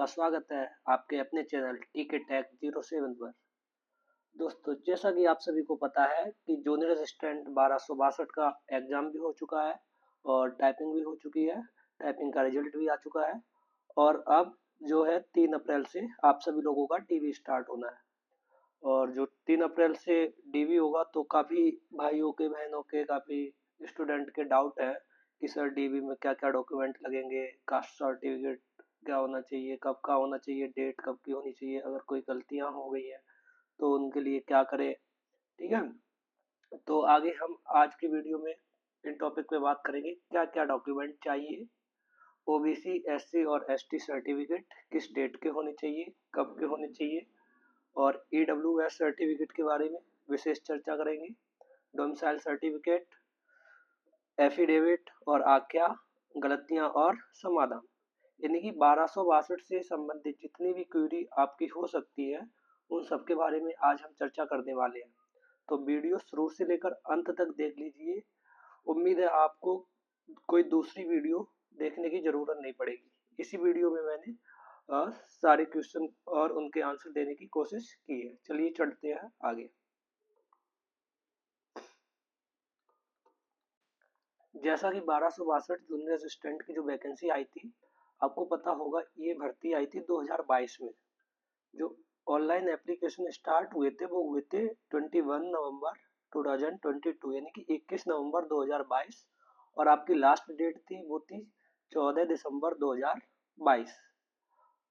आपका स्वागत है आपके अपने चैनल टीके टैक 07 पर। दोस्तों, जैसा कि आप सभी को पता है कि जूनियर असिस्टेंट 1262 का एग्जाम भी हो चुका है और टाइपिंग भी हो चुकी है। टाइपिंग का रिजल्ट भी आ चुका है और अब जो है 3 अप्रैल से आप सभी लोगों का डीवी स्टार्ट होना है। और जो 3 अप्रैल से डीवी होगा तो काफ़ी भाइयों के बहनों के काफ़ी स्टूडेंट के डाउट है कि सर डीवी में क्या क्या डॉक्यूमेंट लगेंगे, कास्ट सर्टिफिकेट क्या होना चाहिए, कब का होना चाहिए, डेट कब की होनी चाहिए, अगर कोई गलतियां हो गई है तो उनके लिए क्या करें। ठीक है, तो आगे हम आज की वीडियो में इन टॉपिक पे बात करेंगे क्या क्या डॉक्यूमेंट चाहिए। ओबीसी एससी और एसटी सर्टिफिकेट किस डेट के होने चाहिए, कब के होने चाहिए, और ईडब्ल्यूएस सर्टिफिकेट के बारे में विशेष चर्चा करेंगे। डोमिसाइल सर्टिफिकेट, एफिडेविट और आज्ञा, गलतियां और समाधान, यानी कि 1262 से संबंधित जितनी भी क्वेरी आपकी हो सकती है उन सब के बारे में आज हम चर्चा करने वाले हैं। तो वीडियो शुरू से लेकर अंत तक देख लीजिए। उम्मीद है आपको कोई दूसरी वीडियो देखने की जरूरत नहीं पड़ेगी। इसी वीडियो में मैंने सारे क्वेश्चन और उनके आंसर देने की कोशिश की है। चलिए चलते हैं आगे। जैसा कि 1262 जूनियर असिस्टेंट की जो वैकेंसी आई थी, आपको पता होगा ये भर्ती आई थी 2022 में। जो ऑनलाइन एप्लीकेशन स्टार्ट हुए थे वो हुए थे 21 नवंबर 2022, यानी कि 21 नवंबर 2022, और आपकी लास्ट डेट थी वो थी 14 दिसंबर 2022।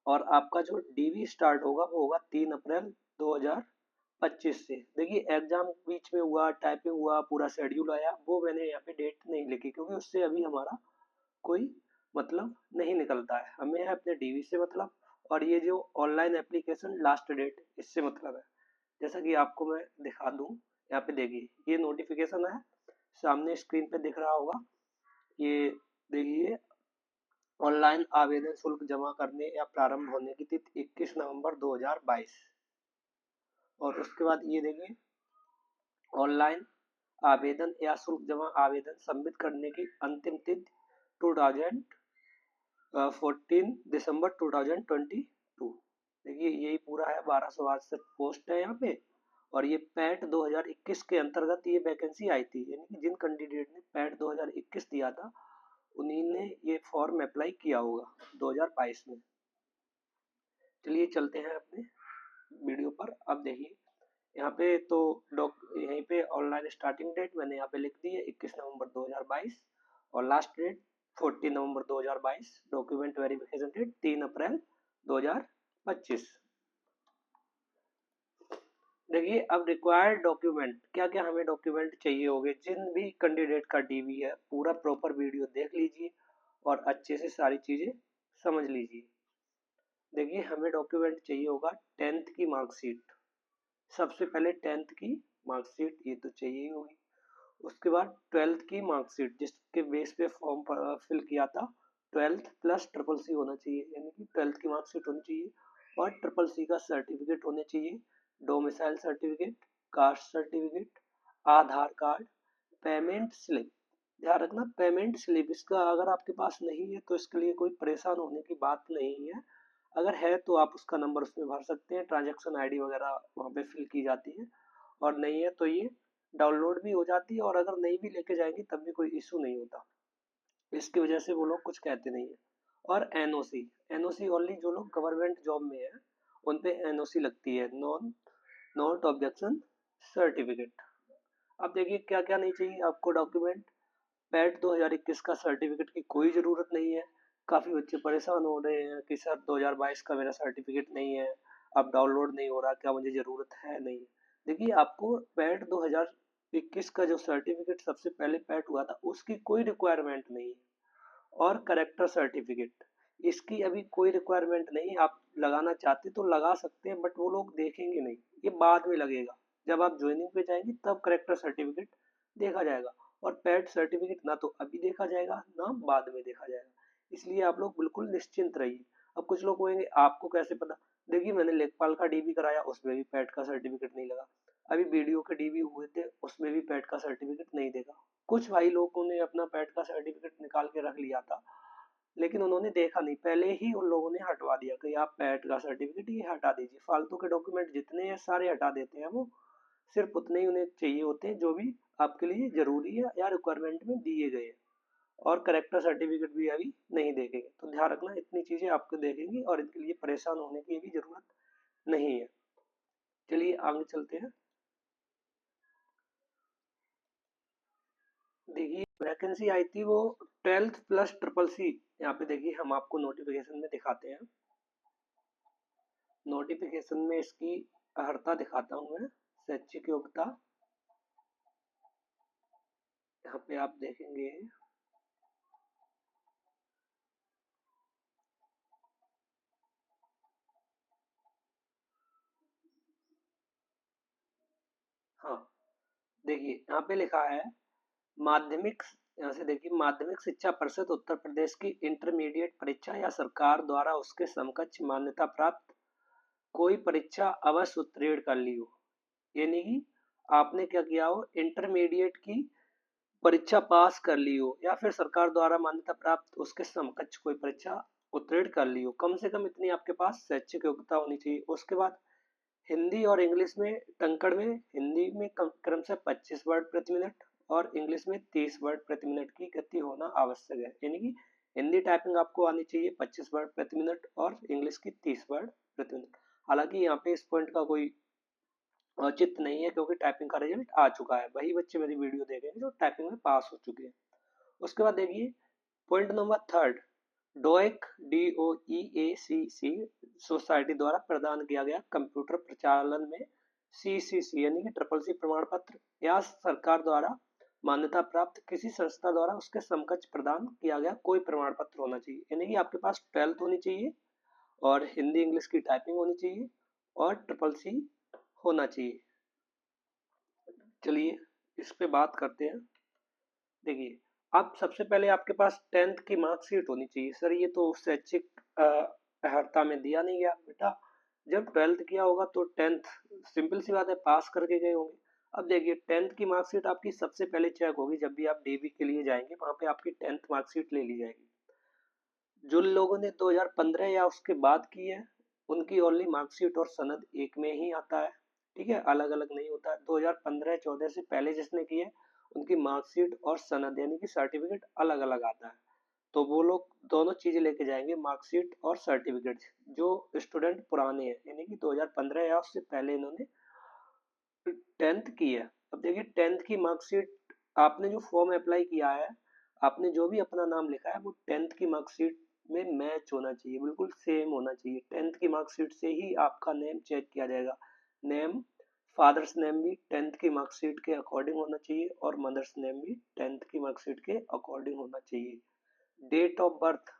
और आपका जो डीवी स्टार्ट होगा वो होगा 3 अप्रैल 2025 से। देखिए एग्जाम बीच में हुआ, टाइपिंग हुआ, पूरा शेड्यूल आया, वो मैंने यहाँ पे डेट नहीं लिखी क्योंकि उससे अभी हमारा कोई मतलब नहीं निकलता है। हमें है अपने डीवी से मतलब, और ये जो ऑनलाइन एप्लीकेशन लास्ट डेट इससे मतलब है। जैसा कि आपको मैं दिखा दूं, यहाँ पे देखिए ये नोटिफिकेशन है, सामने स्क्रीन पे दिख रहा होगा। ये देखिए, ऑनलाइन आवेदन शुल्क जमा करने या प्रारंभ होने की तिथि 21 नवंबर 2022। और उसके बाद ये देखिए, ऑनलाइन आवेदन या शुल्क जमा आवेदन सबमिट करने की अंतिम तिथि 14 दिसंबर 2022। देखिए यही पूरा है, 1262 पोस्ट है यहाँ पे। और ये पैट 2021 के अंतर्गत ये वैकेंसी आई थी, यानी कि जिन कैंडिडेट ने पैट 2021 दिया था उन्हीं ने ये फॉर्म अप्लाई किया होगा 2022 में। चलिए चलते हैं अपने वीडियो पर। अब देखिए यहाँ पे तो यहीं पे ऑनलाइन स्टार्टिंग डेट मैंने यहाँ पे लिख दी है 21 नवंबर 2022, और लास्ट डेट 14 नवंबर 2022। डॉक्यूमेंट वेरिफिकेशन डेट 3 अप्रैल 2025। देखिए अब रिक्वायर्ड डॉक्यूमेंट क्या क्या हमें डॉक्यूमेंट चाहिए होंगे। जिन भी कैंडिडेट का डीवी है पूरा प्रॉपर वीडियो देख लीजिए और अच्छे से सारी चीजें समझ लीजिए। देखिए हमें डॉक्यूमेंट चाहिए होगा 10th की मार्कशीट। सबसे पहले 10th की मार्कशीट ये तो चाहिए ही होगी। उसके बाद 12th की मार्कशीट जिसके बेस पे फॉर्म फिल किया था, 12th प्लस ट्रिपल सी होना चाहिए, यानी कि 12th की मार्कशीट होनी चाहिए और ट्रिपल सी का सर्टिफिकेट होने चाहिए। डोमिसाइल सर्टिफिकेट, कास्ट सर्टिफिकेट, आधार कार्ड, पेमेंट स्लिप। ध्यान रखना पेमेंट स्लिप इसका अगर आपके पास नहीं है तो इसके लिए कोई परेशान होने की बात नहीं है। अगर है तो आप उसका नंबर उसमें भर सकते हैं, ट्रांजैक्शन आईडी वगैरह वहाँ पे फिल की जाती है। और नहीं है तो ये डाउनलोड भी हो जाती है, और अगर नहीं भी लेके जाएंगे तब भी कोई इशू नहीं होता। इसकी वजह से वो लोग कुछ कहते नहीं है। और एनओसी, एनओसी ओनली जो लोग गवर्नमेंट जॉब में है उन पे एनओसी लगती है, नॉन नॉट ऑब्जेक्शन सर्टिफिकेट। अब देखिए क्या क्या नहीं चाहिए आपको डॉक्यूमेंट। पैट 2021 का सर्टिफिकेट की कोई ज़रूरत नहीं है। काफ़ी बच्चे परेशान हो रहे हैं कि सर 2022 का मेरा सर्टिफिकेट नहीं है, अब डाउनलोड नहीं हो रहा, क्या मुझे ज़रूरत है नहीं। देखिए आपको पैट 2021 का जो सर्टिफिकेट सबसे पहले पैट हुआ था उसकी कोई रिक्वायरमेंट नहीं है। और करेक्टर सर्टिफिकेट, इसकी अभी कोई रिक्वायरमेंट नहीं। आप लगाना चाहते तो लगा सकते हैं बट वो लोग देखेंगे नहीं, ये बाद में लगेगा। जब आप ज्वाइनिंग पे जाएंगे तब करेक्टर सर्टिफिकेट देखा जाएगा। और पैट सर्टिफिकेट ना तो अभी देखा जाएगा ना बाद में देखा जाएगा, इसलिए आप लोग बिल्कुल निश्चिंत रहिए। अब कुछ लोग कहेंगे आपको कैसे पता। देखिए मैंने लेखपाल का डीबी कराया उसमें भी पैट का सर्टिफिकेट नहीं लगा। अभी बीडीओ के डीबी हुए थे उसमें भी पैट का सर्टिफिकेट नहीं देखा। कुछ भाई लोगों ने अपना पैट का सर्टिफिकेट निकाल के रख लिया था, लेकिन उन्होंने देखा नहीं, पहले ही उन लोगों ने हटवा दिया कि आप पैट का सर्टिफिकेट ये हटा दीजिए। फालतू के डॉक्यूमेंट जितने हैं सारे हटा देते हैं वो, सिर्फ उतने ही उन्हें चाहिए होते हैं जो भी आपके लिए जरूरी है या रिक्वायरमेंट में दिए गए हैं। और करेक्टर सर्टिफिकेट भी अभी नहीं देखेंगे, तो ध्यान रखना इतनी चीजें आपको देखेंगी और इनके लिए परेशान होने की भी जरूरत नहीं है। चलिए आगे चलते हैं। देखिए वैकेंसी आई थी वो 12th प्लस ट्रिपल सी। यहाँ पे देखिए हम आपको नोटिफिकेशन में दिखाते हैं, नोटिफिकेशन में इसकी अर्हता दिखाता हूँ मैं। शैक्षिक योग्यता यहाँ पे आप देखेंगे, हाँ देखिए यहाँ पे लिखा है माध्यमिक, यहाँ से देखिए माध्यमिक शिक्षा परिषद उत्तर प्रदेश की इंटरमीडिएट परीक्षा या सरकार द्वारा उसके समकक्ष मान्यता प्राप्त कोई परीक्षा अवश्य उत्तीर्ण कर ली हो। यानी कि आपने क्या किया हो, इंटरमीडिएट की परीक्षा पास कर ली हो या फिर सरकार द्वारा मान्यता प्राप्त उसके समकक्ष कोई परीक्षा उत्तीर्ण कर ली हो, कम से कम इतनी आपके पास शैक्षिक योग्यता होनी चाहिए। उसके बाद हिंदी और इंग्लिश में टंकण में, हिंदी में क्रम से 25 वर्ड प्रति मिनट और इंग्लिश में 30 वर्ड प्रति मिनट की गति होना आवश्यक है। यानी कि हिंदी टाइपिंग आपको आनी चाहिए 25 वर्ड प्रति मिनट और इंग्लिश की 30 वर्ड प्रति मिनट। हालांकि यहाँ पे इस पॉइंट का कोई औचित्य नहीं है क्योंकि टाइपिंग का रिजल्ट आ चुका है, वही बच्चे मेरी वीडियो देखेंगे जो टाइपिंग में पास हो चुके हैं। उसके बाद देखिए point number third, डोएक DOEACC society द्वारा प्रदान किया गया कंप्यूटर प्रचालन में CCC यानी कि ट्रिपल सी प्रमाण पत्र या सरकार द्वारा मान्यता प्राप्त किसी संस्था द्वारा उसके समकक्ष प्रदान किया गया कोई प्रमाण पत्र होना चाहिए। यानी कि आपके पास 12th होनी चाहिए और हिंदी इंग्लिश की टाइपिंग होनी चाहिए और ट्रिपल सी होना चाहिए। चलिए इस पे बात करते हैं। देखिए अब सबसे पहले आपके पास 10th की मार्कशीट होनी चाहिए। सर ये तो शैक्षिक अर्हता में दिया नहीं गया बेटा, जब 12th किया होगा तो 10th सिंपल सी बात है पास करके गए होंगे। अब देखिए 10th की मार्कशीट आपकी सबसे पहले चेक होगी, जब भी आप डीबी के लिए जाएंगे वहां पे आपकी 10th मार्कशीट ले ली जाएगी। जो लोगों ने 2015 या उसके बाद की है उनकी ओनली मार्कशीट और सनद एक में ही आता है, ठीक है, अलग अलग नहीं होता है। 2015-14 से पहले जिसने की है उनकी मार्कशीट और सनद यानी कि सर्टिफिकेट अलग अलग आता है, तो वो लोग दोनों चीजें लेके जाएंगे, मार्कशीट और सर्टिफिकेट। जो स्टूडेंट पुराने हैं यानी कि 2015 या उससे पहले इन्होंने 10th की है। अब देखिए 10th की मार्कशीट आपने जो फॉर्म अप्लाई किया है, आपने जो भी अपना नाम लिखा है वो 10th की मार्कशीट में मैच होना चाहिए, बिल्कुल सेम होना चाहिए। 10th की मार्कशीट से ही आपका नेम चेक किया जाएगा। नेम, फादर्स नेम भी 10th की मार्कशीट के अकॉर्डिंग होना चाहिए और मदर्स नेम भी 10th की मार्कशीट के अकॉर्डिंग होना चाहिए। डेट ऑफ बर्थ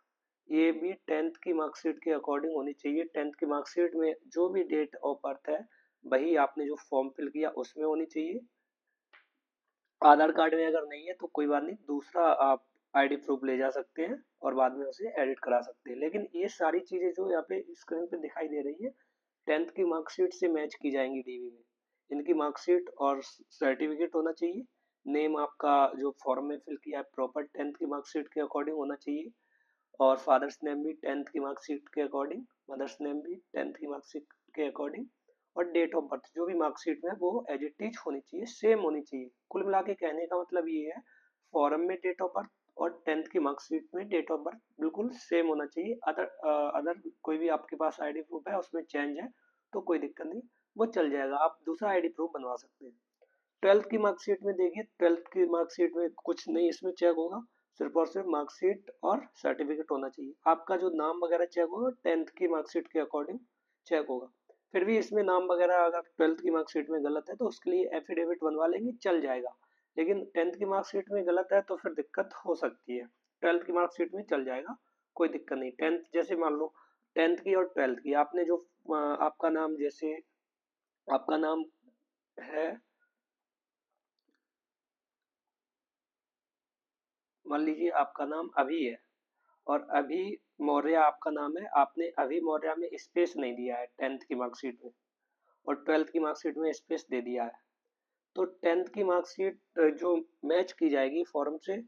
ये भी 10th की मार्कशीट के अकॉर्डिंग होनी चाहिए। 10th की मार्कशीट में जो भी डेट ऑफ बर्थ है वही आपने जो फॉर्म फिल किया उसमें होनी चाहिए। आधार कार्ड में अगर नहीं है तो कोई बात नहीं, दूसरा आप आईडी प्रूफ ले जा सकते हैं और बाद में उसे एडिट करा सकते हैं। लेकिन ये सारी चीजें जो यहाँ पे स्क्रीन पे दिखाई दे रही है 10th की मार्कशीट से मैच की जाएंगी डीवी में। इनकी मार्कशीट और सर्टिफिकेट होना चाहिए। नेम आपका जो फॉर्म में फिल किया है प्रॉपर 10th की मार्कशीट के अकॉर्डिंग होना चाहिए और फादर्स नेम भी 10th की मार्कशीट के अकॉर्डिंग, मदर्स नेम भी 10th की मार्कशीट के अकॉर्डिंग और डेट ऑफ बर्थ जो भी मार्कशीट में वो एज इट इज होनी चाहिए, सेम होनी चाहिए। कुल मिला के कहने का मतलब ये है फॉर्म में डेट ऑफ बर्थ और 10th की मार्कशीट में डेट ऑफ बर्थ बिल्कुल सेम होना चाहिए। अदर कोई भी आपके पास आईडी प्रूफ है उसमें चेंज है तो कोई दिक्कत नहीं, वो चल जाएगा, आप दूसरा आईडी प्रूफ बनवा सकते हैं। 12th की मार्कशीट में देखिए 12th की मार्कशीट में कुछ नहीं इसमें चेक होगा, सिर्फ और सिर्फ मार्कशीट और सर्टिफिकेट होना चाहिए। आपका जो नाम वगैरह चेक होगा 10th की मार्कशीट के अकॉर्डिंग चेक होगा। फिर भी इसमें नाम वगैरह अगर 12th की मार्कशीट में गलत है तो उसके लिए एफिडेविट बनवा लेंगे, चल जाएगा। लेकिन 10th की मार्कशीट में गलत है तो फिर दिक्कत हो सकती है। 12th की मार्कशीट में चल जाएगा, कोई दिक्कत नहीं। 10th जैसे मान लो 10th की और 12th की आपने जो आपका नाम, जैसे आपका नाम है, मान लीजिए आपका नाम अभी है और अभी मौर्य आपका नाम है, आपने अभी मौर्य में स्पेस नहीं दिया है 10th की मार्कशीट में और 12th की मार्कशीट में स्पेस दे दिया है, तो 10th की मार्कशीट जो मैच की जाएगी फॉर्म से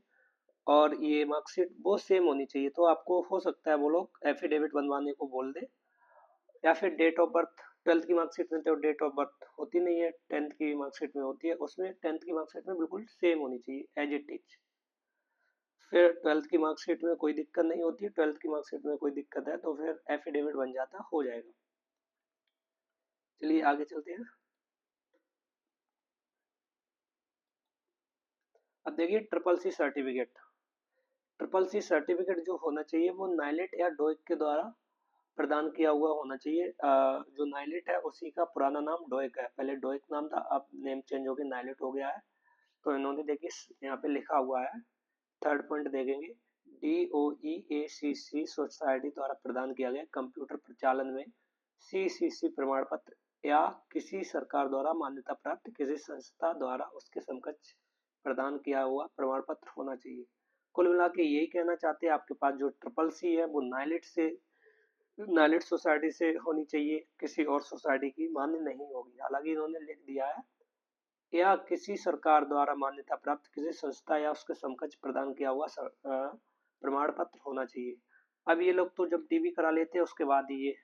और ये मार्कशीट वो सेम होनी चाहिए। तो आपको हो सकता है वो लोग एफिडेविट बनवाने को बोल दे, या फिर डेट ऑफ बर्थ। 12th की मार्कशीट में तो डेट ऑफ बर्थ होती नहीं है, 10th की मार्कशीट में होती है, उसमें 10th की मार्कशीट में बिल्कुल सेम होनी चाहिए एज इट इज। फिर 12th की मार्कशीट में कोई दिक्कत नहीं होती है, 12th की मार्कशीट में कोई दिक्कत है तो फिर एफिडेविट बन जाता, हो जाएगा। चलिए आगे चलते हैं। अब देखिए triple C certificate. Triple C certificate जो होना चाहिए वो नाइलेट या डोइक के द्वारा प्रदान किया हुआ होना चाहिए। जो नाइलेट है उसी का पुराना नाम डोइक है, पहले डोइक नाम था, अब नेम चेंज होकर नाइलेट हो गया है। तो इन्होंने देखिए यहाँ पे लिखा हुआ है, थर्ड पॉइंट देखेंगे, DOEACC सोसाइटी द्वारा प्रदान किया गया कंप्यूटर प्रचालन में CCC प्रमाण पत्र या किसी सरकार द्वारा मान्यता प्राप्त किसी संस्था द्वारा उसके समकक्ष प्रदान किया हुआ प्रमाण पत्र होना चाहिए। कुल मिला के यही कहना चाहते हैं, आपके पास जो ट्रिपल सी है वो नाइलेट सोसाइटी से होनी चाहिए, किसी और सोसाइटी की मान्य नहीं होगी। हालांकि इन्होंने लिख दिया है या किसी सरकार द्वारा मान्यता प्राप्त किसी संस्था या उसके समकक्ष प्रदान किया हुआ प्रमाण पत्र होना चाहिए। अब ये लोग तो जब टीवी करा लेते हैं उसके बाद ही ये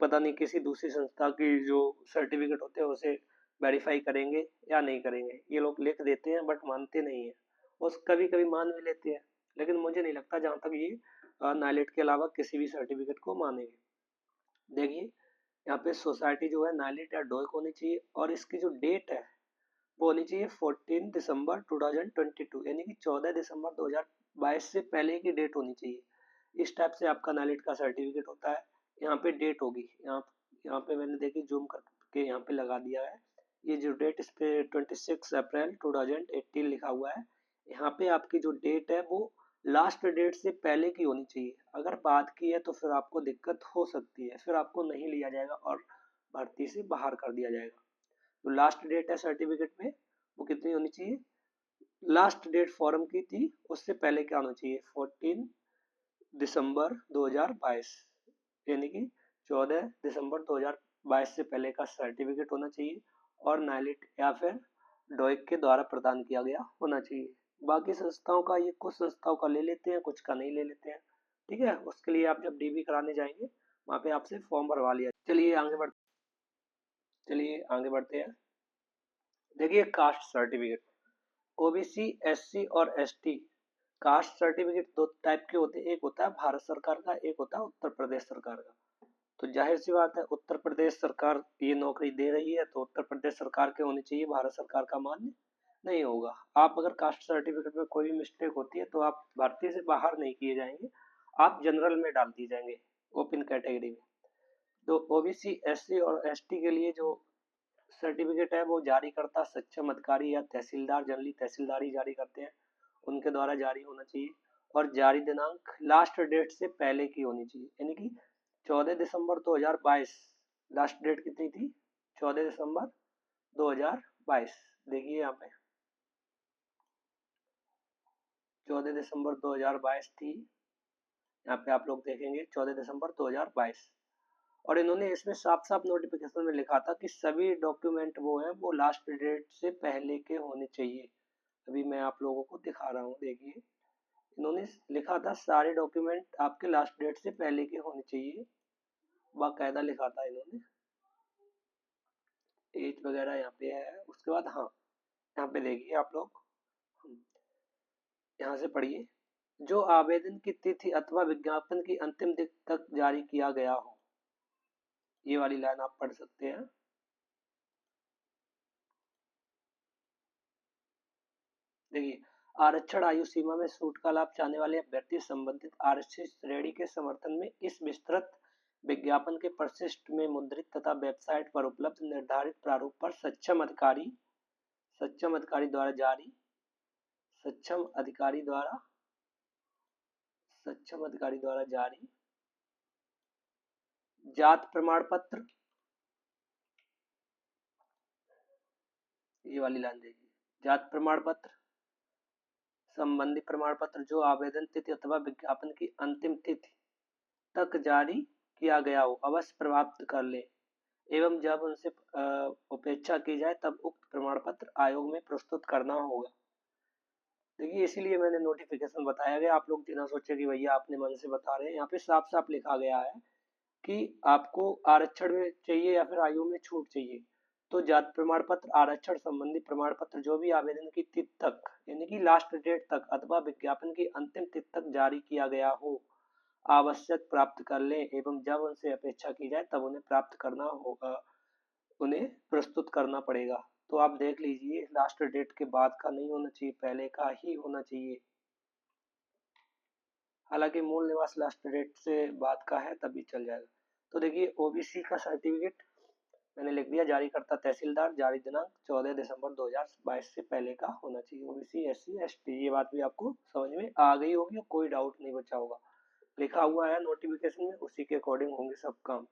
पता नहीं किसी दूसरी संस्था की जो सर्टिफिकेट होते हैं उसे वेरीफाई करेंगे या नहीं करेंगे। ये लोग लिख देते हैं बट मानते नहीं है, और कभी कभी मान भी लेते हैं, लेकिन मुझे नहीं लगता जहाँ तक ये नाइलेट के अलावा किसी भी सर्टिफिकेट को मानेंगे। देखिए यहाँ पे सोसाइटी जो है नाइलेट या डोइक होनी चाहिए, और इसकी जो डेट है वो होनी चाहिए 14 दिसंबर 2022, यानी कि 14 दिसंबर 2022 से पहले की डेट होनी चाहिए। इस टाइप से आपका नाइलेट का सर्टिफिकेट होता है। यहाँ पे डेट होगी, यहाँ पे मैंने देखी जूम करके यहाँ पे लगा दिया है, ये जो डेट इस पे 26 अप्रैल 2018 लिखा हुआ है। यहाँ पे आपकी जो डेट है वो लास्ट डेट से पहले की होनी चाहिए। अगर बाद की है तो फिर आपको दिक्कत हो सकती है, फिर आपको नहीं लिया जाएगा और भर्ती से बाहर कर दिया जाएगा। तो लास्ट डेट है सर्टिफिकेट में वो कितनी होनी चाहिए, लास्ट डेट फॉर्म की थी उससे पहले क्या होना चाहिए, 14 दिसंबर 2022, यानी कि 14 दिसंबर 2022 से पहले का सर्टिफिकेट होना चाहिए, और नाइलेट या फिर डोइक के द्वारा प्रदान किया गया होना चाहिए। बाकी संस्थाओं का ये कुछ संस्थाओं का ले लेते हैं, कुछ का नहीं ले लेते हैं। ठीक है, उसके लिए आप जब डीबी कराने जाएंगे वहाँ पे आपसे फॉर्म भरवा लिया। चलिए आगे बढ़ते हैं। देखिए कास्ट सर्टिफिकेट, ओबीसी एससी और एसटी कास्ट सर्टिफिकेट दो टाइप के होते हैं, एक होता है भारत सरकार का, एक होता है उत्तर प्रदेश सरकार का। तो जाहिर सी बात है उत्तर प्रदेश सरकार ये नौकरी दे रही है तो उत्तर प्रदेश सरकार के होनी चाहिए, भारत सरकार का मान्य नहीं होगा। आप अगर कास्ट सर्टिफिकेट में कोई भी मिस्टेक होती है तो आप भर्ती से बाहर नहीं किए जाएंगे, आप जनरल में डाल दिए जाएंगे, ओपन कैटेगरी में। तो ओबीसी एससी और एसटी के लिए जो सर्टिफिकेट है वो जारी करता सक्षम अधिकारी या तहसीलदार, जनरली तहसीलदार ही जारी करते हैं, उनके द्वारा जारी होना चाहिए। और जारी दिनांक लास्ट डेट से पहले की होनी चाहिए, यानी कि 14 दिसंबर 2022 लास्ट डेट कितनी थी, 14 दिसंबर 2022। देखिए यहाँ पे 14 दिसंबर 2022 थी, यहाँ पे आप लोग देखेंगे 14 दिसंबर 2022। और इन्होंने इसमें साफ साफ नोटिफिकेशन में लिखा था कि सभी डॉक्यूमेंट वो हैं वो लास्ट डेट से पहले के होने चाहिए। अभी मैं आप लोगों को दिखा रहा हूँ, देखिए इन्होंने लिखा था सारे डॉक्यूमेंट आपके लास्ट डेट से पहले के होने चाहिए, बाकायदा लिखा था इन्होंने, एज वगैरह यहाँ पे है। उसके बाद हाँ, यहाँ पे देखिए आप लोग, यहाँ से पढ़िए, जो आवेदन की तिथि अथवा विज्ञापन की अंतिम तिथि तक जारी किया गया हो, ये वाली लाइन आप पढ़ सकते हैं। देखिए आरक्षण आयु सीमा में छूट का लाभ चाहने वाले अभ्यर्थी संबंधित आरक्षित श्रेणी के समर्थन में इस विस्तृत विज्ञापन के परिशिष्ट में मुद्रित तथा वेबसाइट पर उपलब्ध निर्धारित प्रारूप पर सक्षम अधिकारी द्वारा जारी सक्षम अधिकारी द्वारा जारी जात प्रमाण पत्र, ये वाली लाइन देखिए, जात प्रमाण पत्र संबंधी प्रमाण पत्र जो आवेदन तिथि अथवा विज्ञापन की अंतिम तिथि तक जारी किया गया हो अवश्य प्राप्त कर ले, एवं जब उनसे उपेक्षा की जाए तब उक्त प्रमाण पत्र आयोग में प्रस्तुत करना होगा। देखिए इसीलिए मैंने नोटिफिकेशन बताया गया, आप लोग बिना सोचे कि भैया अपने मन से बता रहे हैं। यहाँ पे साफ साफ लिखा गया है कि आपको आरक्षण में चाहिए या फिर आयु में छूट चाहिए, तो जाति प्रमाण पत्र, आरक्षण संबंधी प्रमाण पत्र जो भी आवेदन की तिथि तक यानी कि लास्ट डेट तक अथवा विज्ञापन की अंतिम तिथि तक जारी किया गया हो, आवश्यक प्राप्त कर लें एवं जब उनसे अपेक्षा की जाए तब उन्हें प्राप्त करना होगा, उन्हें प्रस्तुत करना पड़ेगा। तो आप देख लीजिए लास्ट डेट के बाद का नहीं होना चाहिए, पहले का ही होना चाहिए। हालांकि मूल निवास लास्ट डेट से बाद का है तभी चल जाएगा। तो देखिए ओबीसी का सर्टिफिकेट मैंने लिख दिया, जारीकर्ता तहसीलदार, जारी दिनांक 14 दिसंबर 2022 से पहले का होना चाहिए। ओबीसी एससी एसटी, ये बात भी आपको समझ में आ गई होगी और कोई डाउट नहीं बचा होगा। लिखा हुआ है नोटिफिकेशन में, उसी के अकॉर्डिंग होंगे सब काम।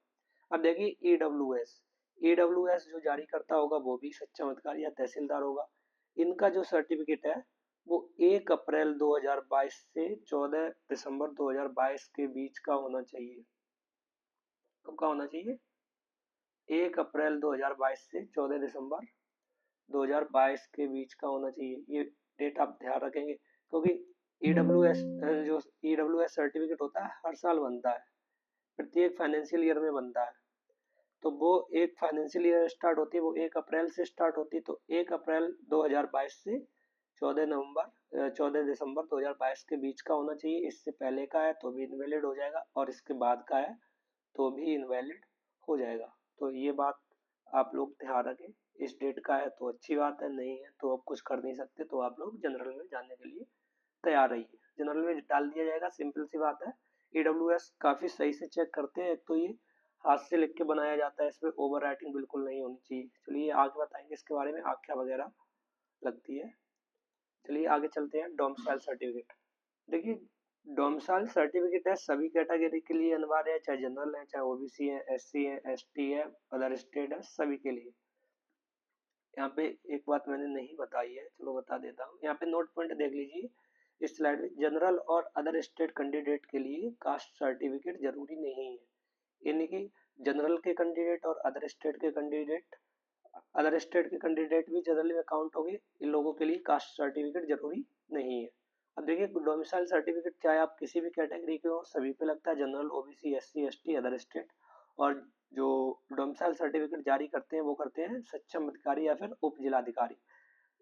अब देखिए ईडब्ल्यूएस, ईडब्ल्यूएस जो जारी करता होगा वो भी सच्चा मतदार या तहसीलदार होगा। इनका जो सर्टिफिकेट है वो 1 अप्रैल 2022 से 14 दिसंबर 2022 के बीच का होना चाहिए। कब का होना चाहिए? 1 अप्रैल 2022 से 14 दिसंबर 2022 के बीच का होना चाहिए। ये डेट आप ध्यान रखेंगे, क्योंकि ईडब्ल्यूएस जो ईडब्ल्यूएस सर्टिफिकेट होता है हर साल बनता है, प्रत्येक फाइनेंशियल ईयर में बनता है। तो वो एक फाइनेंशियल ईयर स्टार्ट होती है, वो 1 अप्रैल से स्टार्ट होती है, तो 1 अप्रैल 2022 से 14 दिसंबर 2022 के बीच का होना चाहिए। इससे पहले का है तो भी इनवैलिड हो जाएगा और इसके बाद का है तो भी इनवैलिड हो जाएगा। तो ये बात आप लोग ध्यान रखें। इस डेट का है तो अच्छी बात है, नहीं है तो अब कुछ कर नहीं सकते, तो आप लोग जनरल में जाने के लिए तैयार रहिए। जनरल में डाल दिया जाएगा, सिंपल सी बात है। ईडब्ल्यूएस काफ़ी सही से चेक करते हैं, एक तो ये हाथ से लिख के बनाया जाता है, इसमें ओवर राइटिंग बिल्कुल नहीं होनी चाहिए। चलिए आगे बताएंगे इसके बारे में, आख्या वगैरह लगती है। चलिए आगे चलते हैं। डोमिसाइल सर्टिफिकेट, देखिए डोमिसाइल सर्टिफिकेट है सभी कैटेगरी के लिए अनिवार्य है, चाहे जनरल है, चाहे ओबीसी है, एससी है, एसटी है, अदर स्टेट है, सभी के लिए। यहाँ पे एक बात मैंने नहीं बताई है, चलो बता देता हूँ। यहाँ पे नोट पॉइंट देख लीजिए इस स्लाइड में, जनरल और अदर स्टेट कैंडिडेट के लिए कास्ट सर्टिफिकेट जरूरी नहीं है। यानी कि जनरल के कैंडिडेट और अदर स्टेट के कैंडिडेट भी जनरल में काउंट होंगे, इन लोगों के लिए कास्ट सर्टिफिकेट जरूरी नहीं है। अब देखिए डोमिसाइल सर्टिफिकेट चाहे आप किसी भी कैटेगरी के हो सभी पे लगता है, general, OBC, SC, ST, other state. और जो डोमिसाइल सर्टिफिकेट जारी करते हैं वो करते हैं सक्षम अधिकारी या फिर उप जिलाधिकारी।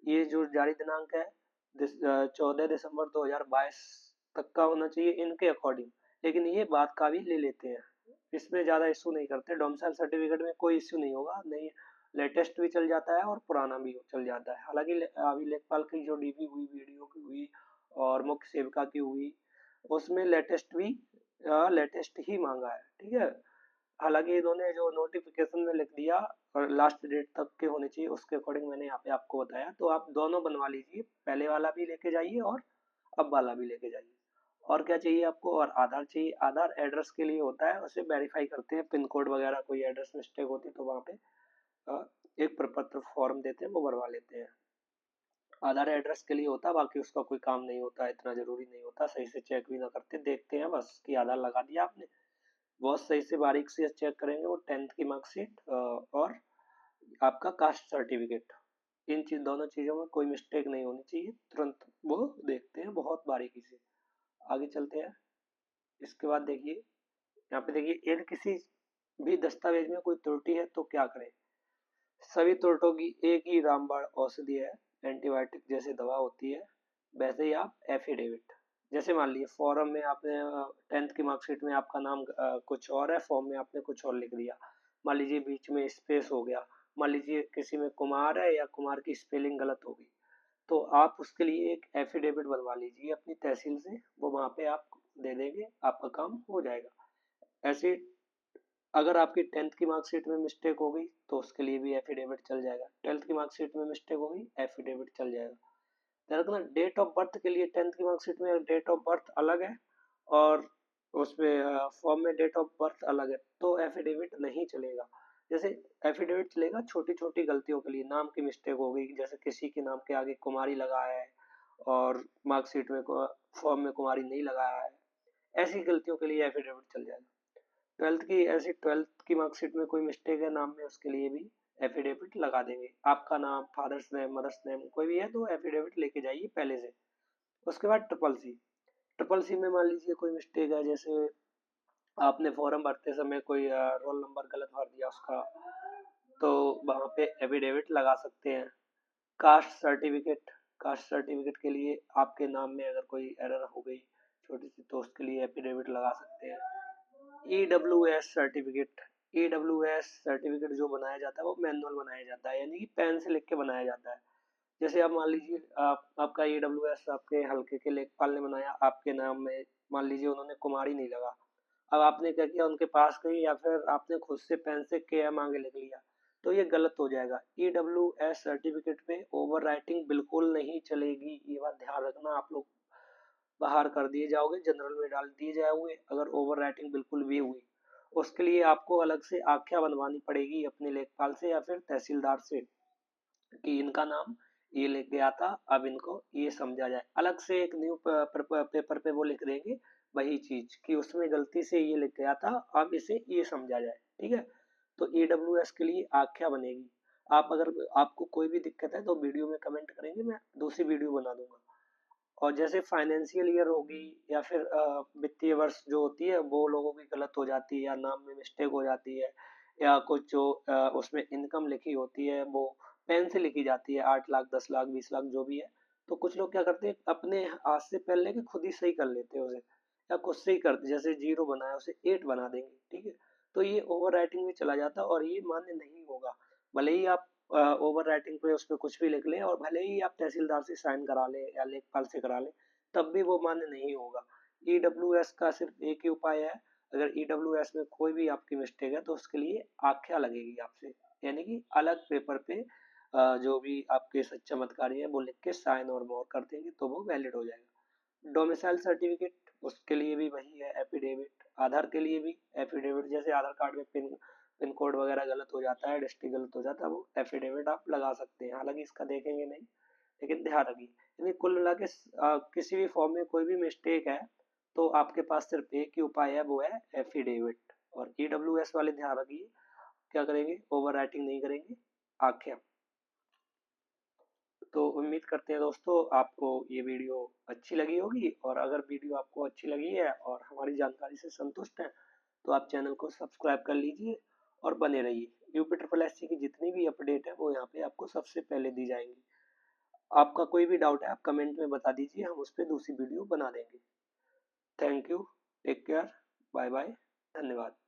ये जो जारी दिनांक है 14 दिसंबर 2022 तक का होना चाहिए इनके अकॉर्डिंग, लेकिन ये बात का भी ले लेते हैं, इसमें ज़्यादा इशू नहीं करते। डोमिसाइल सर्टिफिकेट में कोई इशू नहीं होगा, नहीं लेटेस्ट भी चल जाता है और पुराना भी चल जाता है। हालांकि अभी लेखपाल की जो डीपी हुई, वीडियो की हुई और मुख्य सेविका की हुई, उसमें लेटेस्ट ही मांगा है, ठीक है। हालांकि इन्होंने जो नोटिफिकेशन में लिख दिया और लास्ट डेट तक के होने चाहिए, उसके अकॉर्डिंग मैंने यहाँ पे आपको बताया। तो आप दोनों बनवा लीजिए, पहले वाला भी लेके जाइए और अब वाला भी लेके जाइए। और क्या चाहिए आपको? और आधार चाहिए। आधार एड्रेस के लिए होता है, उसे वेरीफाई करते हैं, पिन कोड वगैरह कोई एड्रेस मिस्टेक होती है तो वहाँ पे एक प्रपत्र फॉर्म देते हैं, वो भरवा लेते हैं। आधार एड्रेस के लिए होता है, बाकी उसका कोई काम नहीं होता, इतना जरूरी नहीं होता, सही से चेक भी ना करते, देखते हैं बस कि आधार लगा दिया आपने, बहुत सही से बारीक से चेक करेंगे वो 10th की मार्कशीट और आपका कास्ट सर्टिफिकेट। इन दोनों चीज़ों में कोई मिस्टेक नहीं होनी चाहिए, तुरंत वो देखते हैं बहुत बारीकी से। आगे चलते हैं। इसके बाद देखिए यहाँ पे देखिए, यदि किसी भी दस्तावेज में कोई त्रुटि है तो क्या करें। सभी त्रुटों की एक ही रामबाण औषधि है, एंटीबायोटिक जैसे दवा होती है, वैसे ही आप एफिडेविट, जैसे मान लीजिए फॉर्म में आपने 10th की मार्कशीट में आपका नाम कुछ और है, फॉर्म में आपने कुछ और लिख दिया, मान लीजिए बीच में स्पेस हो गया, मान लीजिए किसी में कुमार है या कुमार की स्पेलिंग गलत हो गई, तो आप उसके लिए एक एफिडेविट बनवा लीजिए अपनी तहसील से, वो वहाँ पे आप दे देंगे, आपका काम हो जाएगा। ऐसे अगर आपकी 10th की मार्कशीट में मिस्टेक हो गई तो उसके लिए भी एफिडेविट चल जाएगा, 12th की मार्कशीट में मिस्टेक हो गई एफिडेविट चल जाएगा। ध्यान रखना डेट ऑफ बर्थ के लिए 10th की मार्कशीट में डेट ऑफ बर्थ अलग है और उसमें फॉर्म में डेट ऑफ बर्थ अलग है, तो एफिडेविट नहीं चलेगा। जैसे एफिडेविट चलेगा छोटी छोटी गलतियों के लिए, नाम की मिस्टेक हो गई, जैसे किसी के नाम के आगे कुमारी लगा है और मार्कशीट में फॉर्म में कुमारी नहीं लगाया है, ऐसी गलतियों के लिए एफिडेविट चल जाएगा। 12th की मार्कशीट में कोई मिस्टेक है नाम में, उसके लिए भी एफिडेविट लगा देंगे। आपका नाम, फादर्स नेम, मदर्स नेम कोई भी है तो एफिडेविट लेके जाइए पहले से, उसके बाद ट्रिपल सी में मान लीजिए कोई मिस्टेक है, जैसे आपने फॉर्म भरते समय कोई रोल नंबर गलत भर दिया उसका, तो वहाँ पे एफिडेविट लगा सकते हैं। कास्ट सर्टिफिकेट के लिए आपके नाम में अगर कोई एरर हो गई छोटी सी, तो उसके लिए एफिडेविट लगा सकते हैं। ईडब्ल्यू एस सर्टिफिकेट जो बनाया जाता है वो मैनुअल बनाया जाता है, यानी कि पेन से लिख के बनाया जाता है। जैसे आप मान लीजिए आपका ईडब्ल्यू एस आपके हल्के के लेखपाल ने बनाया, आपके नाम में मान लीजिए उन्होंने कुमारी नहीं लगा। अब आपने क्या किया, उनके पास गई या फिर आपने खुद से पेन से के एम आगे लिख लिया, तो ये गलत हो जाएगा। ईडब्ल्यूएस सर्टिफिकेट पे ओवर राइटिंग बिल्कुल नहीं चलेगी, ये बात ध्यान रखना। आप लोग बाहर कर दिए जाओगे, जनरल में डाल दिए जाओगे अगर ओवर राइटिंग बिल्कुल भी हुई। उसके लिए आपको अलग से आख्या बनवानी पड़ेगी अपने लेखपाल से या फिर तहसीलदार से, कि इनका नाम ये लिख गया था, अब इनको ये समझा जाए। अलग से एक न्यू पेपर पे वो लिख देंगे वही चीज, कि उसमें गलती से ये लिख गया था, अब इसे ये समझा जाए। ठीक है, तो ईडब्ल्यूएस के लिए आख्या बनेगी। आप अगर आपको कोई भी दिक्कत है तो वीडियो में कमेंट करेंगे, मैं दूसरी वीडियो बना दूंगा। और जैसे फाइनेंशियल ईयर होगी या फिर वित्तीय वर्ष जो होती है वो लोगों की गलत हो जाती है, या नाम में मिस्टेक हो जाती है, या कुछ जो उसमें इनकम लिखी होती है वो पेन से लिखी जाती है, 8 लाख 10 लाख 20 लाख जो भी है, तो कुछ लोग क्या करते हैं अपने हाथ से पेन लेके खुद ही सही कर लेते हैं उसे, या खुद से ही करते, जैसे 0 बनाया उसे 8 बना देंगे। ठीक है, तो ये ओवर राइटिंग में चला जाता है और ये मान्य नहीं होगा। भले ही आप ओवर राइटिंग पे उसमें कुछ भी लिख लें, और भले ही आप तहसीलदार से साइन करा लें या लेखपाल से करा लें, तब भी वो मान्य नहीं होगा। ईडब्ल्यूएस का सिर्फ एक ही उपाय है, अगर ईडब्ल्यूएस में कोई भी आपकी मिस्टेक है तो उसके लिए आख्या लगेगी आपसे, यानी कि अलग पेपर पे जो भी आपके चमत्कारी है वो लिख के साइन और मोहर कर देंगे तो वो वैलिड हो जाएगा। डोमिसाइल सर्टिफिकेट, उसके लिए भी वही है एफिडेविट। आधार के लिए भी एफिडेविट, जैसे आधार कार्ड में पिन कोड वगैरह गलत हो जाता है, डिस्ट्रिक्ट गलत हो जाता है, वो एफिडेविट आप लगा सकते हैं। हालांकि इसका देखेंगे नहीं, लेकिन ध्यान रखिए, यानी कुल मिला के किसी भी फॉर्म में कोई भी मिस्टेक है तो आपके पास सिर्फ एक ही उपाय है, वो है एफिडेविट। और ईडब्ल्यूएस वाले ध्यान रखिए, क्या करेंगे, ओवर राइटिंग नहीं करेंगे, आख्या। तो उम्मीद करते हैं दोस्तों आपको ये वीडियो अच्छी लगी होगी, और अगर वीडियो आपको अच्छी लगी है और हमारी जानकारी से संतुष्ट हैं तो आप चैनल को सब्सक्राइब कर लीजिए और बने रहिए। यूपी ट्रिपल एस सी की जितनी भी अपडेट है वो यहाँ पे आपको सबसे पहले दी जाएंगी। आपका कोई भी डाउट है आप कमेंट में बता दीजिए, हम उस पर दूसरी वीडियो बना देंगे। Thank you, take care, bye bye, धन्यवाद।